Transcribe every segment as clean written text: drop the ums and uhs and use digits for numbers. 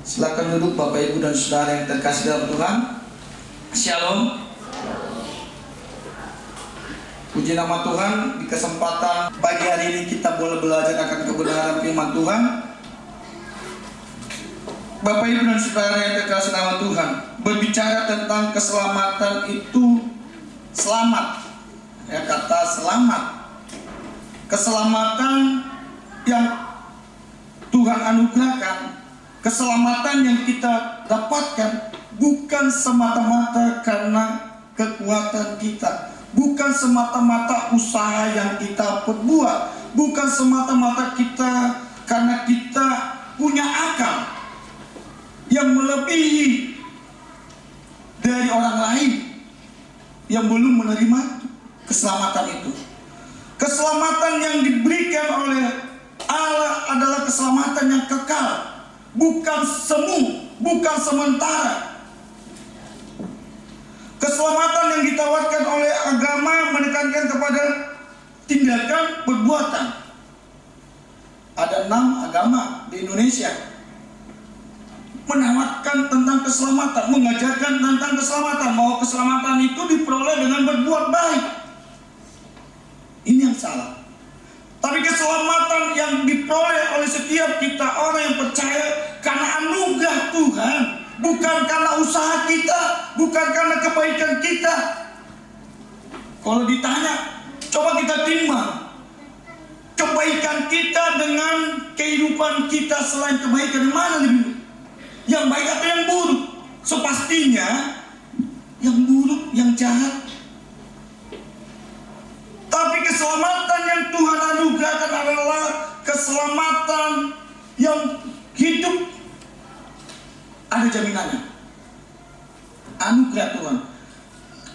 Silakan duduk Bapak Ibu dan Saudara yang terkasih dalam Tuhan. Shalom. Puji nama Tuhan, di kesempatan pagi hari ini kita boleh belajar akan kebenaran firman Tuhan. Bapak Ibu dan Saudara yang terkasih dalam Tuhan, berbicara tentang keselamatan itu selamat. Ya, kata selamat. Keselamatan yang Tuhan anugerahkan, keselamatan yang kita dapatkan bukan semata-mata karena kekuatan kita, bukan semata-mata usaha yang kita perbuat, bukan semata-mata kita karena kita punya akal yang melebihi dari orang lain yang belum menerima keselamatan itu. Keselamatan yang diberikan oleh Allah adalah keselamatan yang kekal, bukan semu, bukan sementara. Keselamatan yang ditawarkan oleh agama menekankan kepada tindakan perbuatan. Ada 6 agama di Indonesia menawarkan tentang keselamatan, mengajarkan tentang keselamatan, bahwa keselamatan itu diperoleh dengan berbuat baik. Ini yang salah. Tapi keselamatan yang diperoleh oleh setiap kita orang yang percaya karena anugerah Tuhan, bukan karena usaha kita, bukan karena kebaikan kita. Kalau ditanya, coba kita timbang kebaikan kita dengan kehidupan kita selain kebaikan, mana lebih yang baik atau yang buruk? Sepastinya yang buruk, yang jahat. Tapi keselamatan yang Tuhan anugerahkan adalah keselamatan yang hidup. Ada jaminannya. Anugerah Tuhan.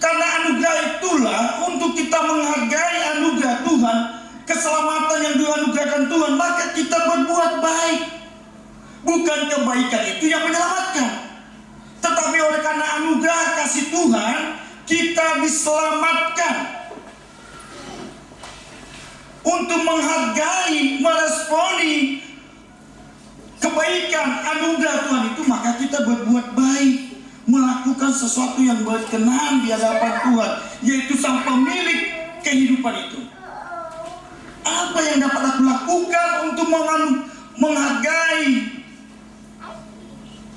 Karena anugerah itulah untuk kita menghargai anugerah Tuhan, keselamatan yang dianugerahkan Tuhan, maka kita berbuat baik. Bukan kebaikan itu yang menyelamatkan, tetapi oleh karena anugerah kasih Tuhan, kita diselamatkan. Untuk menghargai, meresponi kebaikan anugerah Tuhan itu, maka kita berbuat baik, melakukan sesuatu yang berkenan di hadapan Tuhan, yaitu Sang Pemilik kehidupan itu. Apa yang dapat aku lakukan untuk menghargai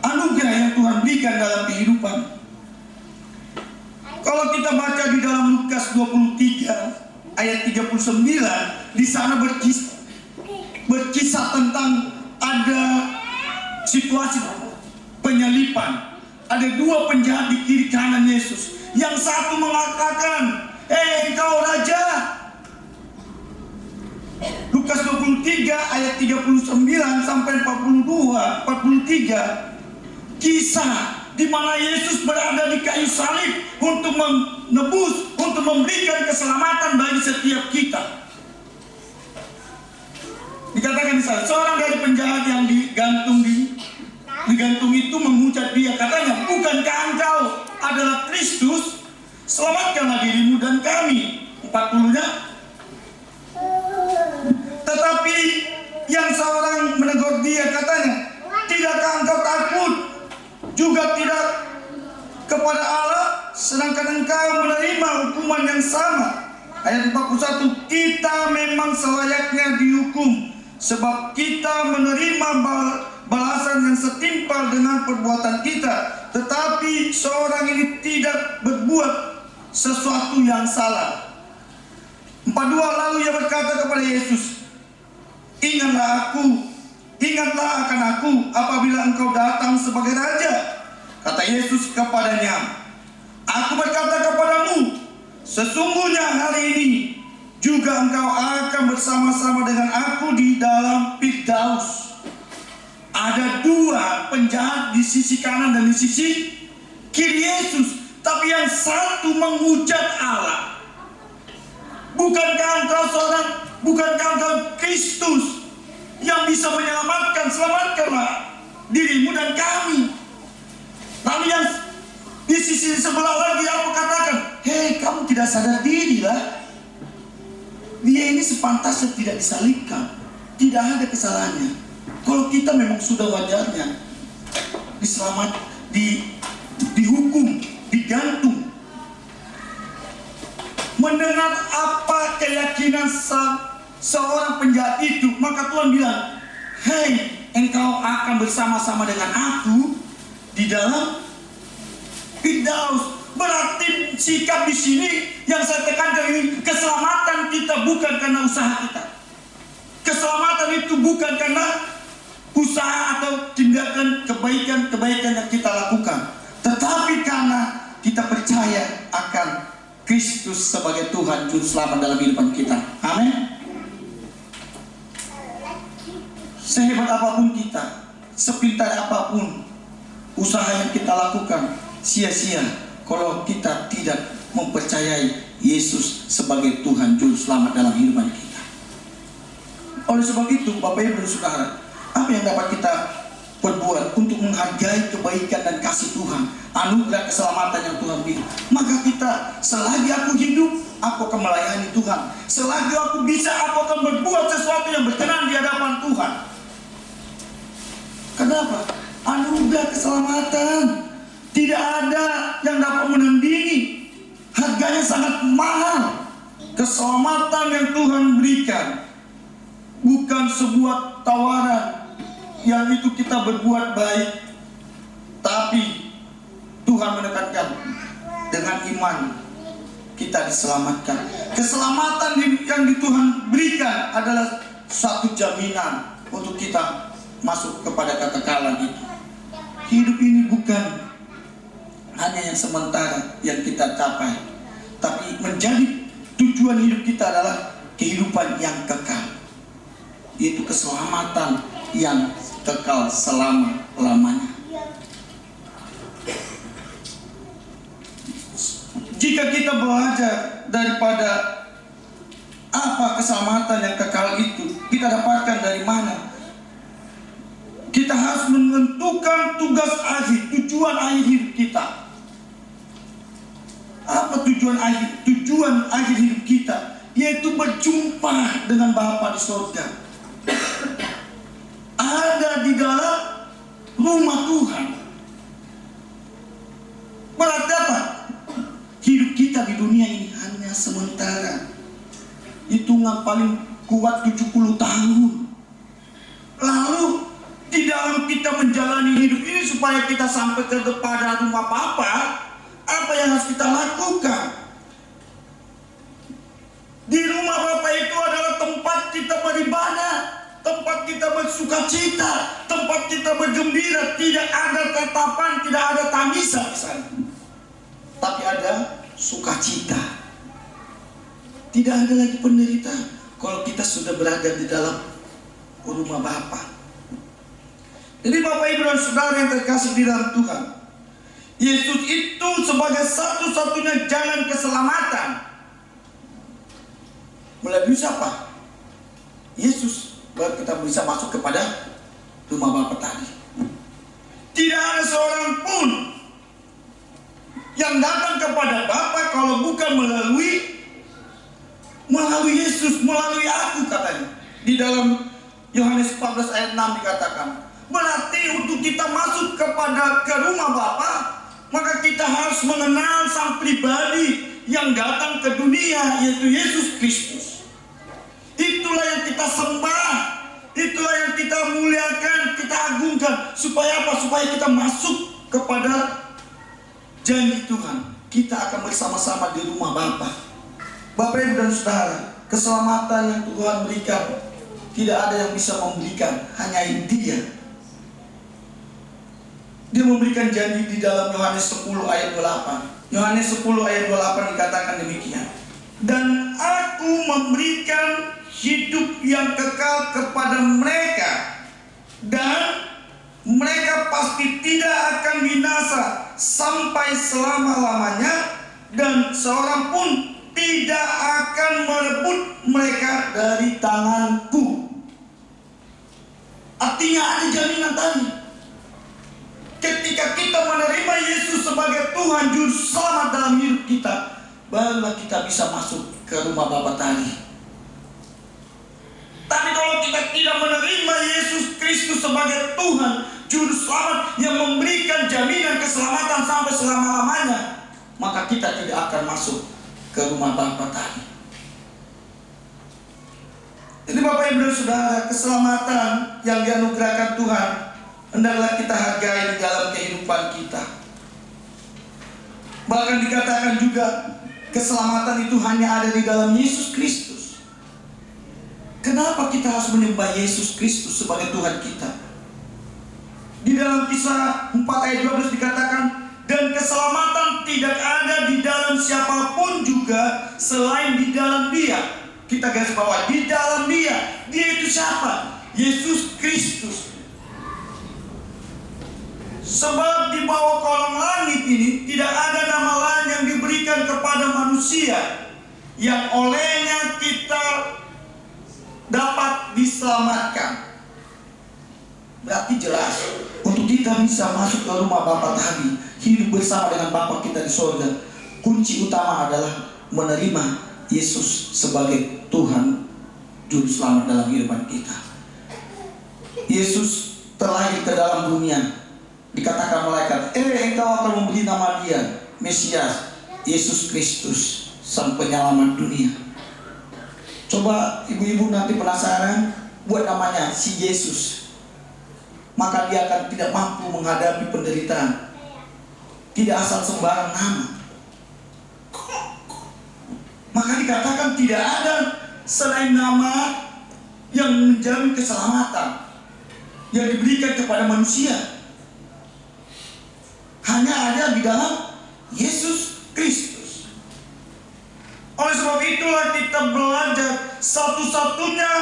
anugerah yang Tuhan berikan dalam kehidupan? Kalau kita baca di dalam Lukas 23 ayat 39, di sana berkisah tentang ada situasi penyalipan. Ada 2 penjahat di kiri kanan Yesus. Yang satu mengatakan, engkau raja. Lukas 23 ayat 39 sampai 43, kisah di mana Yesus berada di kayu salib untuk menebus, untuk memberikan keselamatan bagi setiap kita. Dikatakan di sana, seorang dari penjahat yang digantung itu mengucap dia, katanya, bukankah engkau adalah Kristus? Selamatkanlah dirimu dan kami. 40-nya. Tetapi yang seorang menegur dia, katanya, tidakkah engkau takut juga tidak kepada Allah, sedangkan engkau menerima hukuman yang sama? Ayat 41, kita memang selayaknya dihukum, sebab kita menerima balasan yang setimpal dengan perbuatan kita. Tetapi seorang ini tidak berbuat sesuatu yang salah. 42, lalu ia berkata kepada Yesus, Ingatlah akan aku apabila engkau datang sebagai raja. Kata Yesus kepadanya, aku berkata kepadamu, sesungguhnya hari ini juga engkau akan bersama-sama dengan aku di dalam Firdaus. Ada 2 penjahat di sisi kanan dan di sisi kiri Yesus, tapi yang satu menghujat Allah. Bukankah engkau Kristus yang bisa menyelamatkan? Selamatkanlah dirimu dan kami. Lalu yang di sisi sebelah lagi aku katakan, hei, kamu tidak sadar diri lah. Dia ini sepantasnya tidak disalibkan. Tidak ada kesalahannya. Kalau kita memang sudah wajarnya dihukum, digantung. Mendengar apa keyakinan seorang penjahat itu, maka Tuhan bilang, "Hei, engkau akan bersama-sama dengan aku di dalam Firdaus." Berarti sikap di sini yang saya tekankan ini, keselamatan kita bukan karena usaha kita. Keselamatan itu bukan karena usaha atau tindakan kebaikan yang kita lakukan, tetapi karena kita percaya akan Kristus sebagai Tuhan Juru Selamat dalam kehidupan kita. Amin. Sehebat apapun kita, sepintar apapun usaha yang kita lakukan, sia-sia kalau kita tidak mempercayai Yesus sebagai Tuhan Juru Selamat dalam kehidupan kita. Oleh sebab itu, Bapak Ibu dan Saudara, apa yang dapat kita perbuat untuk menghargai kebaikan dan kasih Tuhan, anugerah keselamatan yang Tuhan beri? Maka kita, selagi aku hidup, aku akan melayani Tuhan. Selagi aku bisa, aku akan berbuat sesuatu yang berkenan di hadapan Tuhan. Kenapa? Anugerah keselamatan tidak ada yang dapat menandingi. Harganya sangat mahal. Keselamatan yang Tuhan berikan bukan sebuah tawaran yang itu kita berbuat baik, tapi Tuhan menekankan dengan iman kita diselamatkan. Keselamatan yang Tuhan berikan adalah satu jaminan untuk kita masuk kepada kekekalan itu. Hidup ini bukan hanya yang sementara yang kita capai, tapi menjadi tujuan hidup kita adalah kehidupan yang kekal, yaitu keselamatan yang kekal selama-lamanya. Jika kita belajar daripada apa keselamatan yang kekal itu, kita dapatkan dari mana? Kita harus menentukan tugas akhir, tujuan akhir hidup kita. Apa tujuan akhir hidup kita? Yaitu berjumpa dengan Bapa di surga. Ada di dalam rumah Tuhan. Berarti apa? Hidup kita di dunia ini hanya sementara. Hitungan paling kuat 70 tahun. Lalu di dalam kita menjalani hidup ini supaya kita sampai kepada rumah Bapa, apa yang harus kita lakukan? Di rumah Bapa itu adalah tempat kita beribadah, tempat kita bersukacita, tempat kita bergembira. Tidak ada tatapan, tidak ada tangisan di sana, tapi ada sukacita. Tidak ada lagi penderitaan kalau kita sudah berada di dalam rumah Bapa. Jadi Bapak Ibu dan Saudara yang terkasih di dalam Tuhan, Yesus itu sebagai satu-satunya jalan keselamatan. Melalui siapa? Yesus, baru kita bisa masuk kepada rumah Bapa tadi. Tidak ada seorang pun yang datang kepada Bapa kalau bukan melalui Yesus, melalui aku, katanya. Di dalam Yohanes 14 ayat 6 dikatakan, berarti untuk kita masuk ke rumah Bapa, maka kita harus mengenal sang pribadi yang datang ke dunia, yaitu Yesus Kristus. Itulah yang kita sembah, itulah yang kita muliakan, kita agungkan. Supaya apa? Supaya kita masuk kepada janji Tuhan. Kita akan bersama-sama di rumah Bapa. Bapak Ibu dan Saudara, keselamatan yang Tuhan berikan tidak ada yang bisa memberikan, hanya Dia. Dia memberikan janji di dalam Yohanes 10 ayat 28. Yohanes 10 ayat 28 dikatakan demikian. Dan aku memberikan hidup yang kekal kepada mereka, dan mereka pasti tidak akan binasa sampai selama-lamanya, dan seorang pun tidak akan merebut mereka dari tanganku. Artinya ada jaminan tadi. Ketika kita menerima Yesus sebagai Tuhan Juru Selamat dalam hidup kita, barulah kita bisa masuk ke rumah Bapa tadi. Tapi kalau kita tidak menerima Yesus Kristus sebagai Tuhan Juru selamat yang memberikan jaminan keselamatan sampai selama-lamanya, maka kita tidak akan masuk ke rumah Bapa tadi. Jadi Bapak Ibu dan Saudara, keselamatan yang dianugerahkan Tuhan hendaklah kita hargai di dalam kehidupan kita. Bahkan dikatakan juga keselamatan itu hanya ada di dalam Yesus Kristus. Kenapa kita harus menyembah Yesus Kristus sebagai Tuhan kita? Di dalam Kisah 4 ayat 12 dikatakan, dan keselamatan tidak ada di dalam siapapun juga selain di dalam Dia. Kita garis bawah, di dalam Dia. Dia itu siapa? Yesus Kristus. Sebab di bawah kolong langit ini tidak ada nama lain yang diberikan kepada manusia yang olehnya kita dapat diselamatkan. Berarti jelas, untuk kita bisa masuk ke rumah Bapa tadi, hidup bersama dengan Bapa kita di surga, kunci utama adalah menerima Yesus sebagai Tuhan Juru Selamat dalam kehidupan kita. Yesus terlahir ke dalam dunia. Dikatakan malaikat, engkau akan memberi nama Dia Mesias, Yesus Kristus, Sang Penyelamat dunia. Coba ibu-ibu nanti penasaran, buat namanya si Yesus, maka dia akan tidak mampu menghadapi penderitaan. Tidak asal sembarang nama. Maka dikatakan tidak ada selain nama yang menjamin keselamatan yang diberikan kepada manusia. Hanya ada di dalam Yesus Kristus. Oleh sebab itulah kita belajar satu-satunya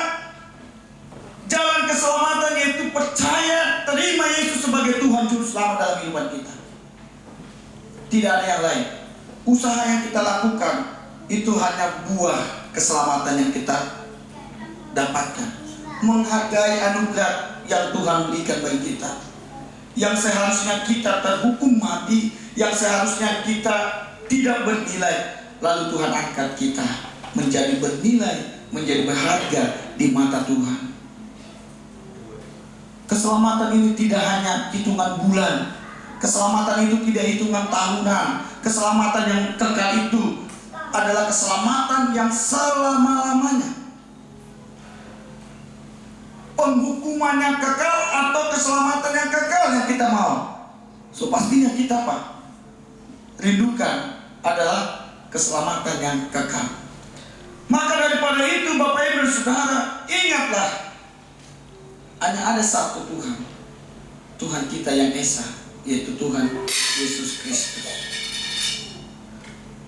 jalan keselamatan, yaitu percaya, terima Yesus sebagai Tuhan Juru Selamat dalam kehidupan kita. Tidak ada yang lain. Usaha yang kita lakukan itu hanya buah keselamatan yang kita dapatkan. Menghargai anugerah yang Tuhan berikan bagi kita. Yang seharusnya kita terhukum mati, yang seharusnya kita tidak bernilai, lalu Tuhan angkat kita menjadi bernilai, menjadi berharga di mata Tuhan. Keselamatan ini tidak hanya hitungan bulan, keselamatan itu tidak hitungan tahunan, keselamatan yang kekal itu adalah keselamatan yang selama-lamanya. Penghukuman yang kekal atau keselamatan yang kekal yang kita mau, so pastinya kita rindukan adalah keselamatan yang kekal. Maka daripada itu Bapak Ibu dan Saudara, ingatlah, hanya ada satu Tuhan, Tuhan kita yang esa, yaitu Tuhan Yesus Kristus.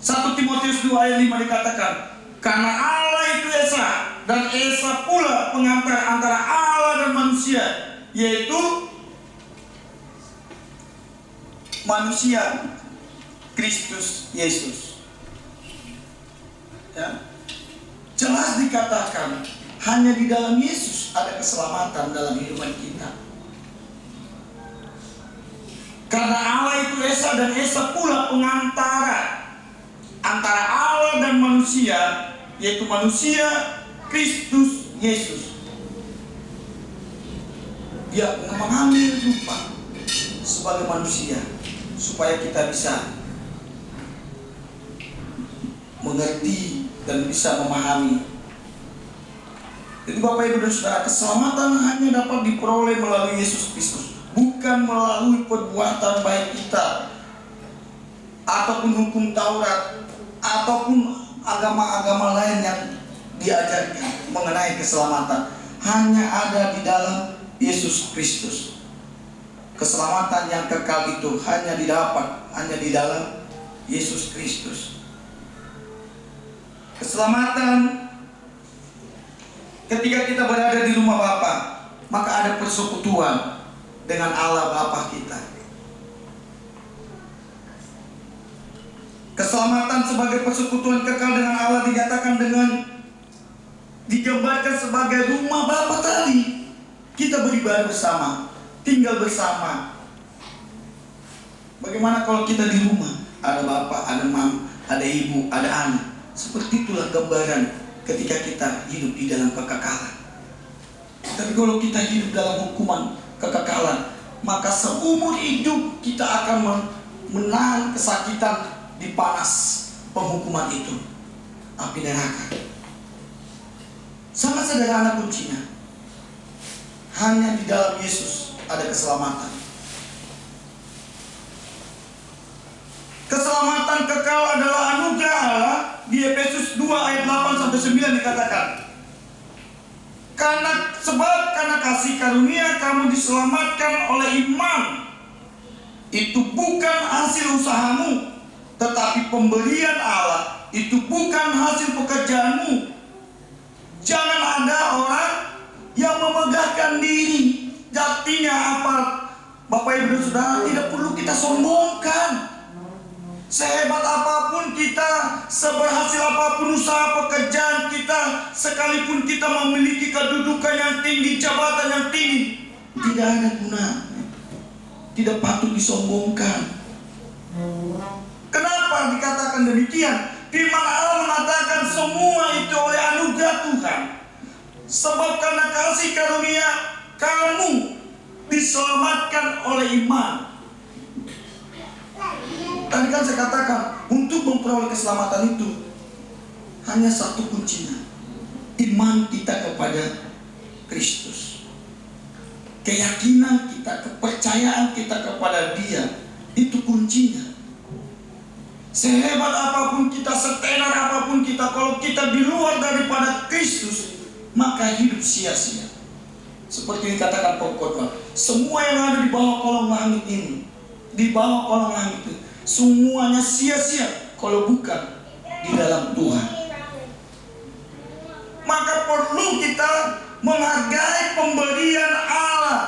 1 Timotius 2 ayat 5 dikatakan, karena Allah itu esa, dan esa pula pengantar antara Allah dan manusia, yaitu manusia Kristus Yesus. Ya. Jelas dikatakan hanya di dalam Yesus ada keselamatan dalam kehidupan kita. Karena Allah itu esa, dan esa pula pengantara antara Allah dan manusia, yaitu manusia Kristus Yesus. Dia mengambil rupa sebagai manusia supaya kita bisa mengerti dan bisa memahami. Jadi Bapak Ibu dan Saudara, keselamatan hanya dapat diperoleh melalui Yesus Kristus, bukan melalui perbuatan baik kita ataupun hukum Taurat ataupun agama-agama lain yang diajarkan mengenai keselamatan. Hanya ada di dalam Yesus Kristus. Keselamatan yang kekal itu hanya didapat hanya di dalam Yesus Kristus. Keselamatan ketika kita berada di rumah Bapa, maka ada persekutuan dengan Allah Bapa kita. Keselamatan sebagai persekutuan kekal dengan Allah dinyatakan dengan digambarkan sebagai rumah Bapa tadi. Kita beribadah bersama, tinggal bersama. Bagaimana kalau kita di rumah, ada bapak, ada mam, ada ibu, ada anak. Seperti itulah gambaran ketika kita hidup di dalam kekekalan. Tapi kalau kita hidup dalam hukuman kekekalan, maka seumur hidup kita akan menahan kesakitan di panas penghukuman itu, api neraka. Sangat sederhana kuncinya. Hanya di dalam Yesus ada keselamatan. Keselamatan kekal adalah anugerah Allah. Di Efesus 2 ayat 8-9 dikatakan, karena kasih karunia kamu diselamatkan oleh iman. Itu bukan hasil usahamu, tetapi pemberian Allah. Itu bukan hasil pekerjaanmu. Jangan ada orang yang memegahkan diri. Jatinya apa? Bapak Ibu Saudara, tidak perlu kita sombongkan. Sehebat apapun kita, seberhasil apapun usaha pekerjaan kita, sekalipun kita memiliki kedudukan yang tinggi, jabatan yang tinggi, tidak ada guna. Tidak patut disombongkan. Kenapa dikatakan demikian? Firman Allah mengatakan semua itu oleh anugerah Tuhan. Sebab karena kasih karunia kamu diselamatkan oleh iman. Tadi kan saya katakan, untuk memperoleh keselamatan itu hanya satu kuncinya: iman kita kepada Kristus. Keyakinan kita, kepercayaan kita kepada Dia, itu kuncinya. Sehebat apapun kita, setenar apapun kita, kalau kita di luar daripada Kristus, maka hidup sia-sia. Seperti dikatakan pokoknya, semua yang ada di bawah kolong langit ini, di bawah kolong langit itu, semuanya sia-sia kalau bukan di dalam Tuhan. Maka perlu kita menghargai pemberian Allah.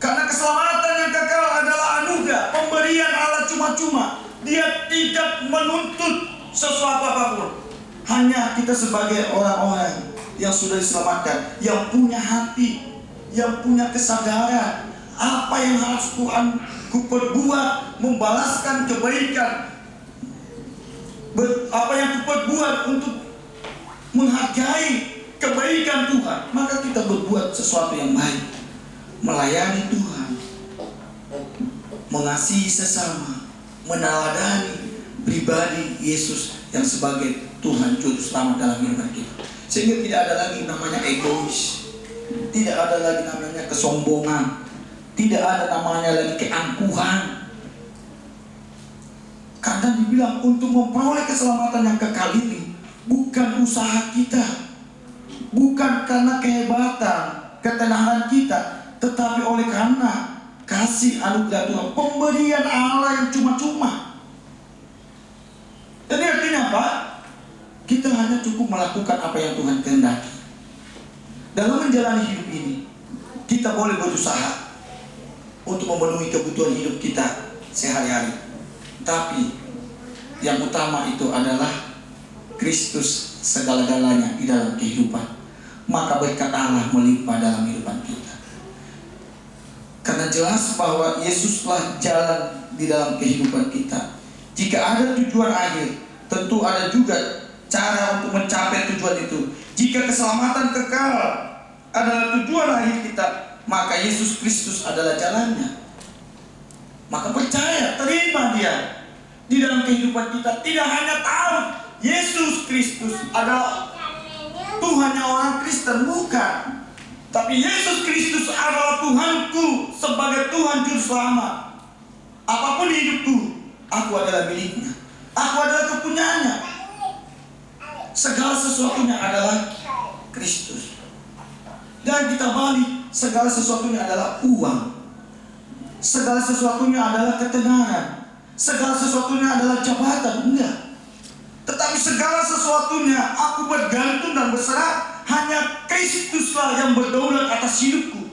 Karena keselamatan yang kekal adalah anugerah, pemberian Allah cuma-cuma. Dia tidak menuntut sesuatu apapun. Hanya kita sebagai orang-orang yang sudah diselamatkan, yang punya hati, yang punya kesadaran, apa yang harus Tuhan kuperbuat membalaskan kebaikan, apa yang kuperbuat untuk menghargai kebaikan Tuhan, maka kita berbuat sesuatu yang baik, melayani Tuhan, mengasihi sesama, meneladani pribadi Yesus yang sebagai Tuhan Juru Selamat dalam hidup kita. Sehingga tidak ada lagi namanya egois, tidak ada lagi namanya kesombongan, tidak ada namanya lagi keangkuhan. Karena dibilang untuk memperoleh keselamatan yang kekal ini bukan usaha kita, bukan karena kehebatan, ketenaran kita, tetapi oleh karena kasih anugerah Tuhan, pemberian Allah yang cuma-cuma. Jadi artinya apa? Kita hanya cukup melakukan apa yang Tuhan kehendaki. Dalam menjalani hidup ini, kita boleh berusaha untuk memenuhi kebutuhan hidup kita sehari-hari. Tapi yang utama itu adalah Kristus segala-galanya di dalam kehidupan. Maka berkat Allah melimpah dalam kehidupan kita. Karena jelas bahwa Yesuslah jalan di dalam kehidupan kita. Jika ada tujuan akhir, tentu ada juga cara untuk mencapai tujuan itu. Jika keselamatan kekal adalah tujuan akhir kita, maka Yesus Kristus adalah jalannya. Maka percaya, terima Dia di dalam kehidupan kita. Tidak hanya tahu Yesus Kristus adalah Tuhannya orang Kristen, bukan. Tapi Yesus Kristus adalah Tuhanku sebagai Tuhan Juru Selamat. Apapun hidupku, aku adalah miliknya. Aku adalah kepunyaannya. Segala sesuatunya adalah Kristus. Dan kita balik, segala sesuatunya adalah uang, segala sesuatunya adalah ketenaran, segala sesuatunya adalah jabatan. Enggak. Tetapi segala sesuatunya aku bergantung dan berserah hanya Kristuslah yang berdaulat atas hidupku.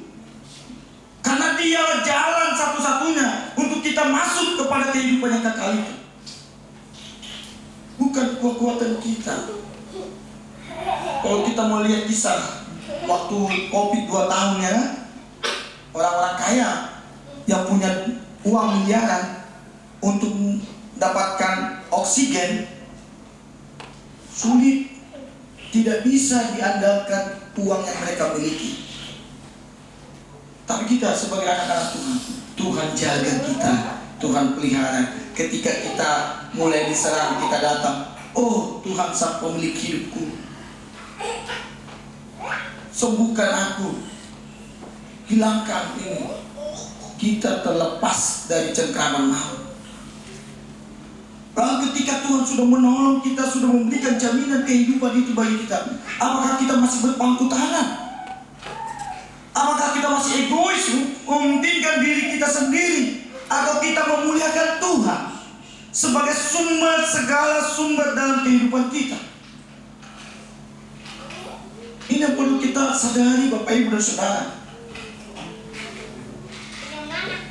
Karena Dialah jalan satu-satunya untuk kita masuk kepada kehidupan yang kekal itu. Bukan kekuatan kita. Kalau kita melihat kisah waktu COVID 2 tahun ya, orang-orang kaya yang punya uang miliaran untuk mendapatkan oksigen sulit, tidak bisa diandalkan uang yang mereka miliki. Tapi kita sebagai anak-anak Tuhan, Tuhan jaga kita, Tuhan pelihara. Ketika kita mulai diserang, kita datang, oh Tuhan sang pemilik hidupku, sembuhkan aku, hilangkan ini. Kita terlepas dari cengkraman maut. Lalu ketika Tuhan sudah menolong kita, sudah memberikan jaminan kehidupan itu bagi kita, apakah kita masih berpangku tangan? Apakah kita masih egois, mementingkan diri kita sendiri, atau kita memuliakan Tuhan sebagai segala sumber dalam kehidupan kita? Ini yang perlu kita sadari, Bapak Ibu dan Saudara.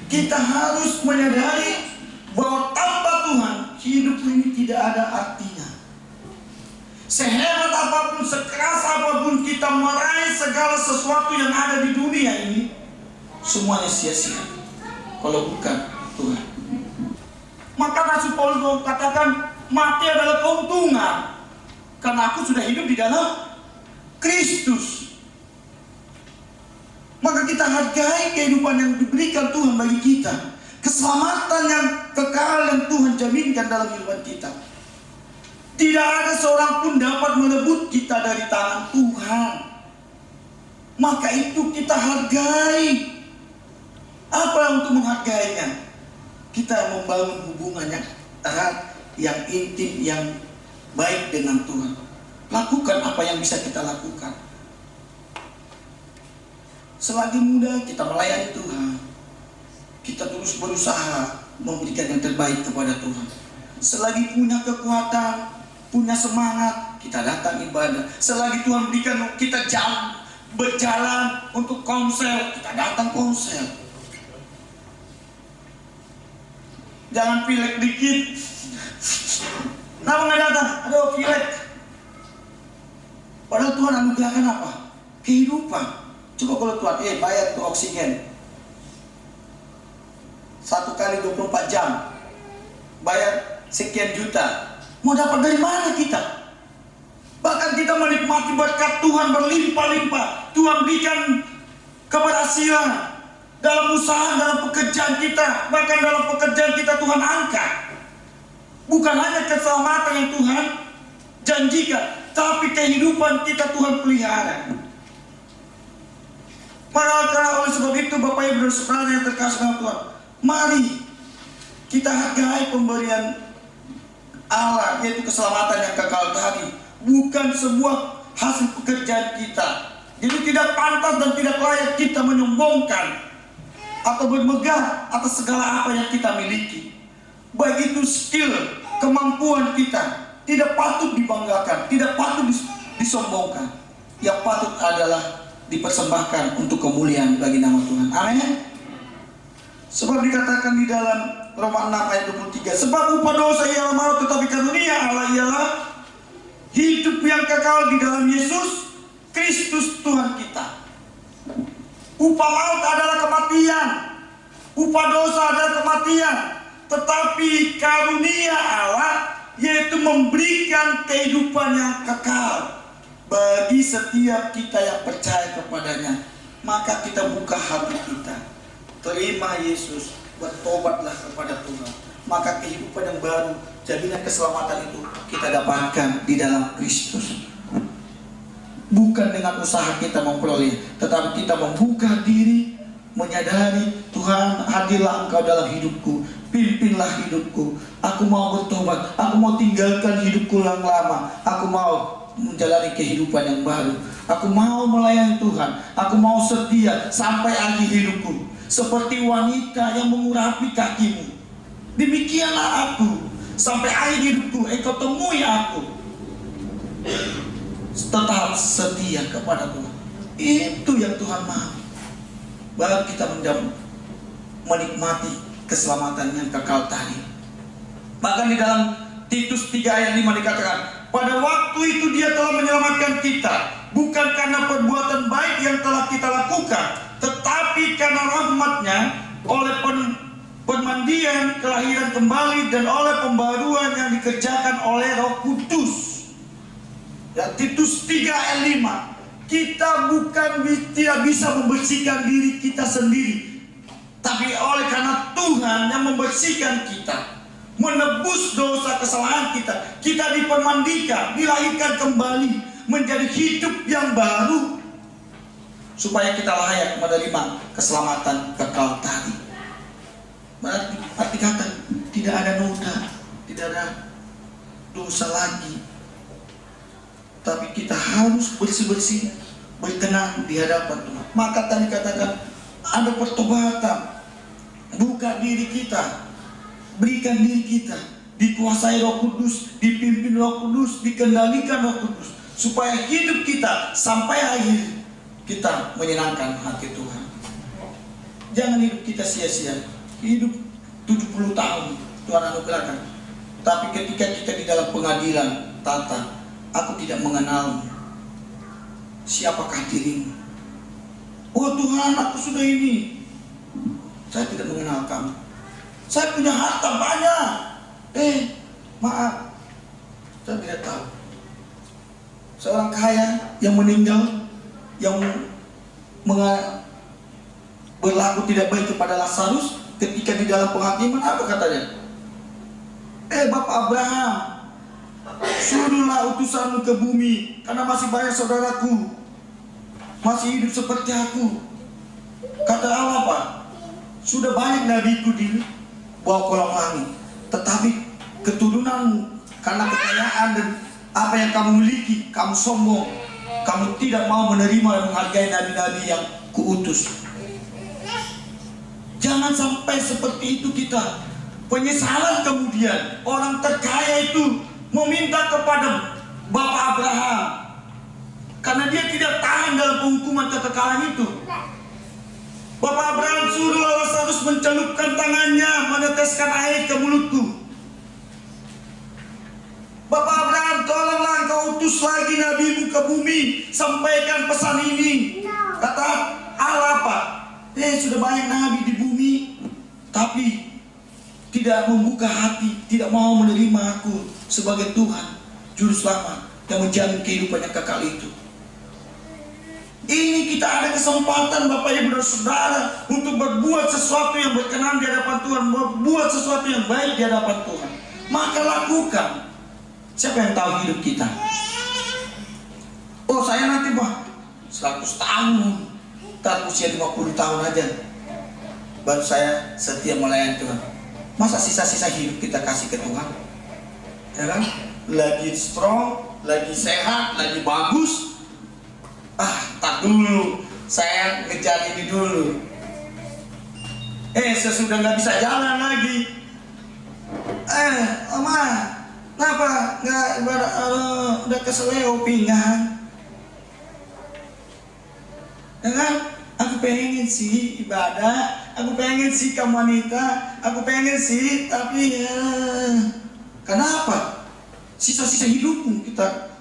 Kita harus menyadari bahwa tanpa Tuhan hidup ini tidak ada artinya. Sehebat apapun, sekeras apapun kita meraih segala sesuatu yang ada di dunia ini, semuanya sia-sia kalau bukan Tuhan. Maka Rasul Paulus katakan, mati adalah keuntungan, karena aku sudah hidup di dalam Kristus. Maka kita hargai kehidupan yang diberikan Tuhan bagi kita, keselamatan yang kekal yang Tuhan jaminkan dalam kehidupan kita. Tidak ada seorang pun dapat merebut kita dari tangan Tuhan. Maka itu kita hargai. Apa untuk menghargainya? Kita membangun hubungan yang erat, yang intim, yang baik dengan Tuhan. Lakukan apa yang bisa kita lakukan. Selagi muda kita melayani Tuhan, kita terus berusaha memberikan yang terbaik kepada Tuhan. Selagi punya kekuatan, punya semangat, kita datang ibadah. Selagi Tuhan berikan kita berjalan untuk konsel, kita datang konsel. Jangan pilek dikit. Kenapa nggak datang? Aduh, pilek. Padahal Tuhan anugerahkan apa? Kehidupan. Coba kalau Tuhan, bayar tuh oksigen 1 kali 24 jam, bayar sekian juta. Mau dapat dari mana kita? Bahkan kita menikmati berkat Tuhan berlimpah-limpah. Tuhan berikan keberhasilan dalam usaha, dalam pekerjaan kita. Bahkan dalam pekerjaan kita Tuhan angkat. Bukan hanya keselamatan yang Tuhan janjikan, tapi kehidupan kita Tuhan pelihara. Maka oleh sebab itu Bapak Ibu dan Saudara yang terkasih dalam Tuhan, mari kita hargai pemberian Allah, yaitu keselamatan yang kekal tadi, bukan sebuah hasil pekerjaan kita. Jadi tidak pantas dan tidak layak kita menyombongkan atau bermegah atas segala apa yang kita miliki. Baik itu skill, kemampuan kita, tidak patut dibanggakan, tidak patut disombongkan. Yang patut adalah dipersembahkan untuk kemuliaan bagi nama Tuhan. Amin. Sebab dikatakan di dalam Roma 6 ayat 23, sebab upah dosa ialah maut, tetapi karunia Allah ialah hidup yang kekal di dalam Yesus Kristus Tuhan kita. Upah maut adalah kematian, upah dosa adalah kematian, tetapi karunia Allah yaitu memberikan kehidupan yang kekal bagi setiap kita yang percaya kepadanya. Maka kita buka hati kita, terima Yesus, bertobatlah kepada Tuhan. Maka kehidupan yang baru, jaminan keselamatan itu kita dapatkan di dalam Kristus. Bukan dengan usaha kita memperoleh, tetapi kita membuka diri, menyadari, Tuhan, hadirlah Engkau dalam hidupku, pimpinlah hidupku. Aku mau bertobat, aku mau tinggalkan hidupku yang lama, aku mau menjalani kehidupan yang baru. Aku mau melayani Tuhan, aku mau setia sampai akhir hidupku. Seperti wanita yang mengurapi kakimu, demikianlah aku sampai akhir hidupku. Engkau temui aku, tetap setia kepada Tuhan. Itu yang Tuhan mau. Baru kita menikmati keselamatan yang kekal tadi. Bahkan di dalam Titus 3 ayat 5 dikatakan, pada waktu itu Dia telah menyelamatkan kita, bukan karena perbuatan baik yang telah kita lakukan, tetapi karena rahmat-Nya, oleh permandian, kelahiran kembali, dan oleh pembaruan yang dikerjakan oleh Roh Kudus. Ya, Titus 3 ayat 5. Kita tidak bisa membersihkan diri kita sendiri, tapi oleh karena Tuhan yang membersihkan kita, menebus dosa kesalahan kita, kita dipermandikan, dilahirkan kembali menjadi hidup yang baru, supaya kita layak menerima keselamatan kekal tadi. Arti kata tidak ada noda, tidak ada dosa lagi, tapi kita harus bersih-bersih, berkenan di hadapan Tuhan. Maka tadi katakan ada pertobatan. Buka diri kita, berikan diri kita dikuasai Roh Kudus, dipimpin Roh Kudus, dikendalikan Roh Kudus, supaya hidup kita sampai akhir kita menyenangkan hati Tuhan. Jangan hidup kita sia-sia. Hidup 70 tahun Tuhan anugerahkan, tapi ketika kita di dalam pengadilan tata, aku tidak mengenalmu. Siapakah dirimu? Oh Tuhan, aku sudah ini. Saya tidak mengenal kamu. Saya punya harta banyak. Maaf, saya tidak tahu. Seorang kaya yang meninggal, yang berlaku tidak baik kepada Lazarus, ketika di dalam penghakiman, apa katanya? Bapak Abraham, suruhlah utusanmu ke bumi, karena masih banyak saudaraku masih hidup seperti aku. Kata Allah, Pak, sudah banyak nabiku di bawah kolong langit, tetapi keturunanmu karena kekayaan dan apa yang kamu miliki, kamu sombong, kamu tidak mau menerima dan menghargai nabi-nabi yang kuutus. Jangan sampai seperti itu kita. Penyesalan kemudian orang terkaya itu meminta kepada Bapak Abraham, karena dia tidak tahan dalam penghukuman kekekalan itu. Bapak Abraham suruh Lazarus mencelupkan tangannya, meneteskan air ke mulutku. Bapak Abraham, tolonglah engkau utus lagi nabimu ke bumi, sampaikan pesan ini. Kata Allah, Pak, sudah banyak nabi di bumi, tapi tidak membuka hati, tidak mau menerima aku sebagai Tuhan, Juru Selamat yang menjamin kehidupan yang kekal itu. Ini kita ada kesempatan, Bapak Ibu dan Saudara, untuk berbuat sesuatu yang berkenan di hadapan Tuhan, berbuat sesuatu yang baik di hadapan Tuhan. Maka lakukan. Siapa yang tahu hidup kita? Oh, saya nanti 100 tahun, tak usia 50 tahun aja baru saya setia melayani Tuhan. Masa sisa-sisa hidup kita kasih ke Tuhan? Ya kan? Lagi strong, lagi sehat, lagi bagus. Tak dulu, saya ngejar ini dulu. Sesudah nggak bisa jalan lagi. Oma, kenapa nggak udah keseleo pinggang? Ya kan? Aku pengen sih ibadah, aku pengen sih kamu wanita, aku pengen sih, tapi kenapa? Sisa-sisa hidupmu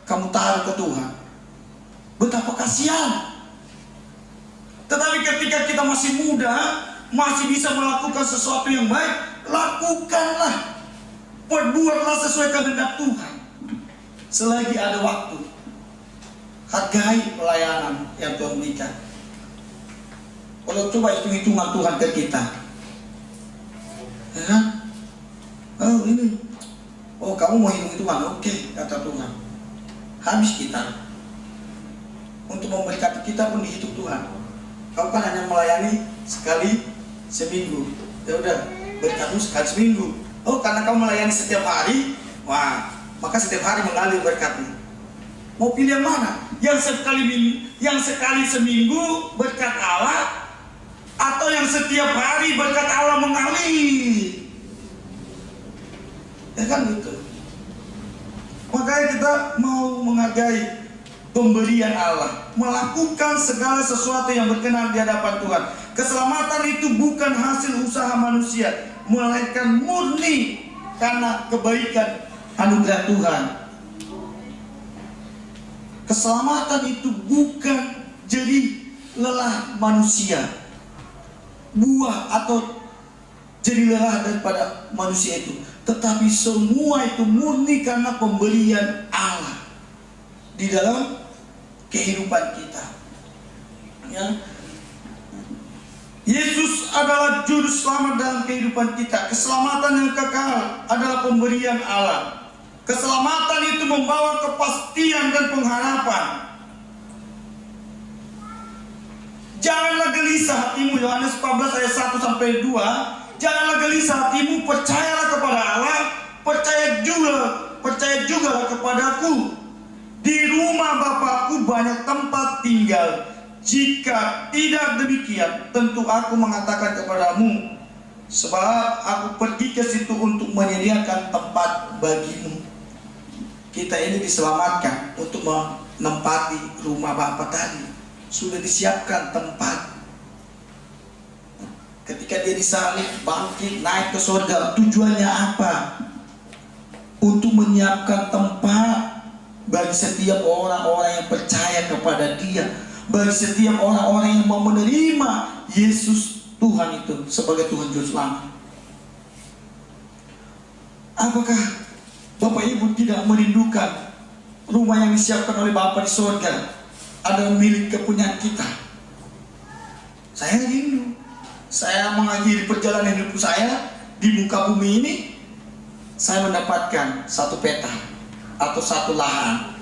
kamu taruh ke Tuhan. Betapa kasihan. Tetapi ketika kita masih muda, masih bisa melakukan sesuatu yang baik, lakukanlah. Perbuatlah sesuai kehendak Tuhan. Selagi ada waktu, hargai pelayanan yang Tuhan berikan. Kalau coba hitung-hitungan Tuhan ke kita, ya kan? Kamu mau hitung-hitungan? Oke, kata Tuhan. Habis kita. Untuk memberkati kita pun dihitung Tuhan. Kamu kan hanya melayani sekali seminggu. Ya udah, berkatmu sekali seminggu. Karena kamu melayani setiap hari, maka setiap hari mengalir berkatmu. Mau pilih yang mana? Yang sekali seminggu berkat Allah, atau yang setiap hari berkat Allah mengalir? Ya kan gitu. Makanya kita mau menghargai pemberian Allah, melakukan segala sesuatu yang berkenan di hadapan Tuhan. Keselamatan itu bukan hasil usaha manusia, melainkan murni karena kebaikan anugerah Tuhan. Keselamatan itu bukan jadi lelah manusia, buah atau jadi lelah daripada manusia itu, tetapi semua itu murni karena pemberian Allah di dalam kehidupan kita. Ya. Yesus adalah juru selamat dalam kehidupan kita. Keselamatan yang kekal adalah pemberian Allah. Keselamatan itu membawa kepastian dan pengharapan. Janganlah gelisah hatimu, Yohanes 14 ayat 1 sampai 2. Janganlah gelisah hatimu, percayalah kepada Allah, percaya juga kepadaku. Di rumah Bapakku banyak tempat tinggal. Jika tidak demikian, tentu aku mengatakan kepadamu, sebab aku pergi ke situ untuk menyediakan tempat bagimu. Kita ini diselamatkan untuk menempati rumah Bapa tadi. Sudah disiapkan tempat. Ketika dia disalib, bangkit, naik ke surga, tujuannya apa? Untuk menyiapkan tempat bagi setiap orang-orang yang percaya kepada dia, bagi setiap orang-orang yang mau menerima Yesus Tuhan itu sebagai Tuhan Juru Selamat. Apakah Bapak Ibu tidak merindukan rumah yang disiapkan oleh Bapa di surga adalah milik kepunyaan kita? Saya rindu. Saya mengakhiri perjalanan hidup saya di muka bumi ini, saya mendapatkan satu peta atau satu lahan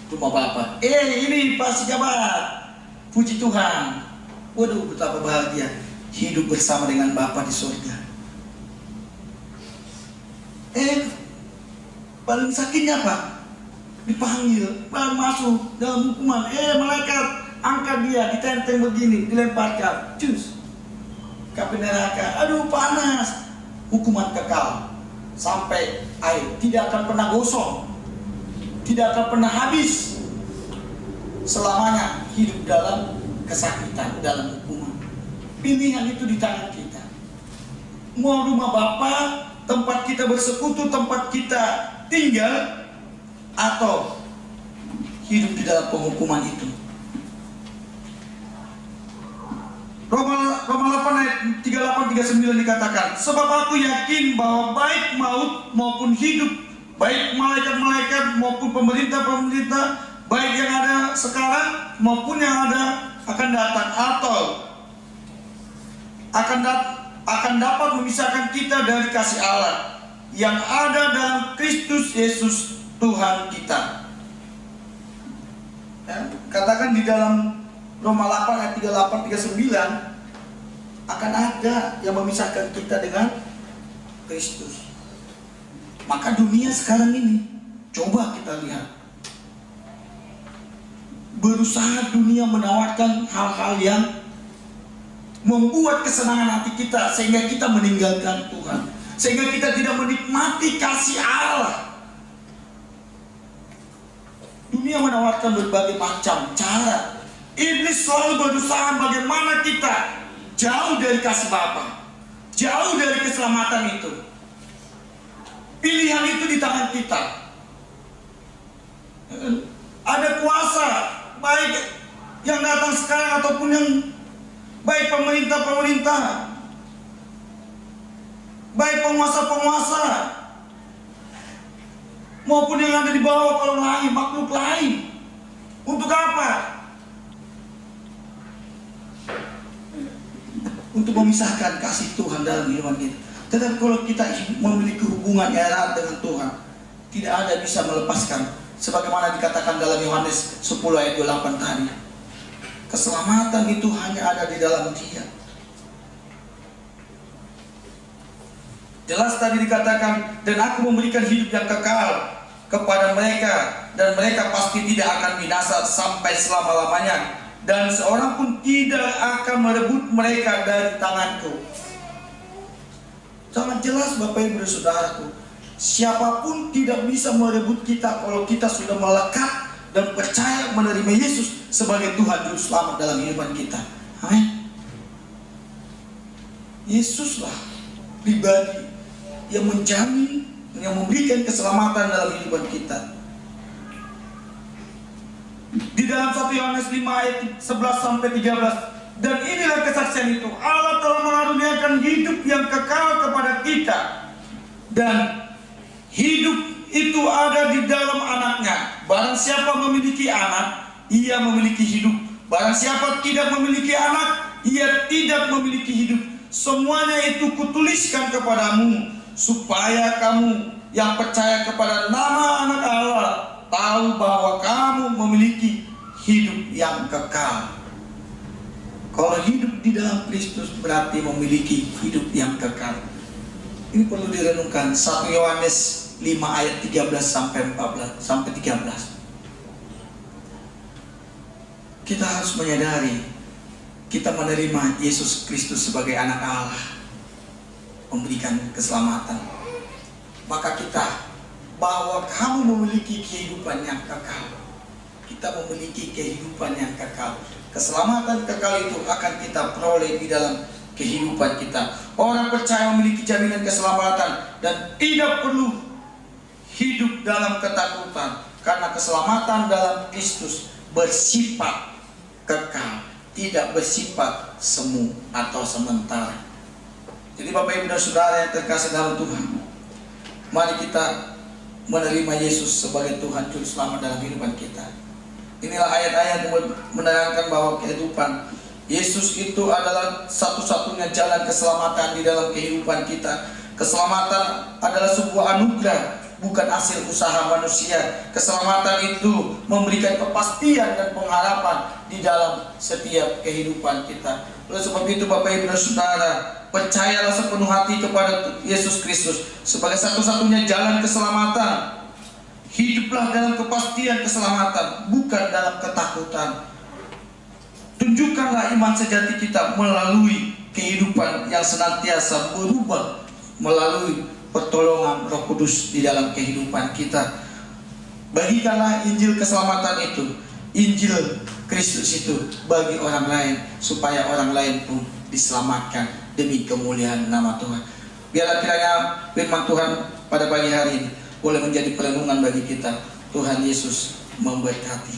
rumah Bapa. Ini Pak Jabat, puji Tuhan. Waduh, betapa bahagia hidup bersama dengan Bapa di surga. Paling sakitnya Pak, dipanggil, masuk dalam hukuman. Malaikat angkat dia, ditenteng begini, dilemparkan, cus, ke neraka. Aduh, panas. Hukuman kekal sampai air, tidak akan pernah gosong, tidak akan pernah habis. Selamanya hidup dalam kesakitan, dalam hukuman. Pilihan itu di tangan kita. Mau rumah Bapa, tempat kita bersekutu, tempat kita tinggal, atau hidup di dalam penghukuman itu. Roma 8 ayat 38-39 dikatakan, sebab aku yakin bahwa baik maut maupun hidup, baik malaikat-malaikat maupun pemerintah-pemerintah, baik yang ada sekarang maupun yang ada akan datang, atau akan dapat memisahkan kita dari kasih Allah yang ada dalam Kristus Yesus Tuhan kita. Ya, katakan di dalam Roma 8 ayat 38-39, akan ada yang memisahkan kita dengan Kristus. Maka dunia sekarang ini, coba kita lihat, berusaha dunia menawarkan hal-hal yang membuat kesenangan hati kita, sehingga kita meninggalkan Tuhan, sehingga kita tidak menikmati kasih Allah. Dunia menawarkan berbagai macam cara. Iblis selalu berusaha bagaimana kita jauh dari kasih Bapa, jauh dari keselamatan itu. Pilihan itu di tangan kita. Ada kuasa, baik yang datang sekarang ataupun yang baik pemerintah-pemerintah, baik penguasa-penguasa, maupun yang ada di bawah kolom lain, makhluk lain. Untuk apa? Untuk memisahkan kasih Tuhan dalam kehidupan kita. Tetapi kalau kita memiliki hubungan erat dengan Tuhan, tidak ada bisa melepaskan. Sebagaimana dikatakan dalam Yohanes 10 ayat 28 tadi, keselamatan itu hanya ada di dalam Dia. Jelas tadi dikatakan, dan aku memberikan hidup yang kekal kepada mereka, dan mereka pasti tidak akan binasa sampai selama-lamanya, dan seorang pun tidak akan merebut mereka dari tanganku. Sangat jelas Bapak Ibu dan Saudaraku, siapapun tidak bisa merebut kita kalau kita sudah melekat dan percaya menerima Yesus sebagai Tuhan Juru Selamat dalam kehidupan kita. Amin. Yesuslah pribadi yang menjamin, yang memberikan keselamatan dalam kehidupan kita. Di dalam 1 Yohanes 5 ayat 11-13, dan inilah kesaksian itu, Allah telah mengaruniakan hidup yang kekal kepada kita, dan hidup itu ada di dalam Anaknya. Barang siapa memiliki Anak, ia memiliki hidup. Barang siapa tidak memiliki anak, ia tidak memiliki hidup. Semuanya itu kutuliskan kepadamu, supaya kamu yang percaya kepada nama anak Allah tahu bahwa kamu memiliki hidup yang kekal. Kalau hidup di dalam Kristus berarti memiliki hidup yang kekal. Ini perlu direnungkan. 1 Yohanes 5 ayat 13 sampai 13. Kita harus menyadari kita menerima Yesus Kristus sebagai anak Allah, memberikan keselamatan. Maka kita bahwa kamu memiliki kehidupan yang kekal. Kita memiliki kehidupan yang kekal. Keselamatan kekal itu akan kita peroleh di dalam kehidupan kita. Orang percaya memiliki jaminan keselamatan dan tidak perlu hidup dalam ketakutan, karena keselamatan dalam Kristus bersifat kekal, tidak bersifat semu atau sementara. Jadi Bapak Ibu dan Saudara yang terkasih dalam Tuhan, mari kita menerima Yesus sebagai Tuhan Juru Selamat dalam kehidupan kita. Inilah ayat-ayat yang menerangkan bahwa kehidupan Yesus itu adalah satu-satunya jalan keselamatan di dalam kehidupan kita. Keselamatan adalah sebuah anugerah, bukan hasil usaha manusia. Keselamatan itu memberikan kepastian dan pengharapan di dalam setiap kehidupan kita. Oleh sebab itu Bapak Ibu dan Saudara, percayalah sepenuh hati kepada Yesus Kristus sebagai satu-satunya jalan keselamatan. Hiduplah dalam kepastian keselamatan, bukan dalam ketakutan. Tunjukkanlah iman sejati kita melalui kehidupan yang senantiasa berubah melalui pertolongan Roh Kudus di dalam kehidupan kita. Bagikanlah Injil keselamatan itu, Injil Kristus itu bagi orang lain, supaya orang lain pun diselamatkan demi kemuliaan nama Tuhan. Biarlah kiranya firman Tuhan pada pagi hari ini boleh menjadi perenungan bagi kita. Tuhan Yesus memberkati.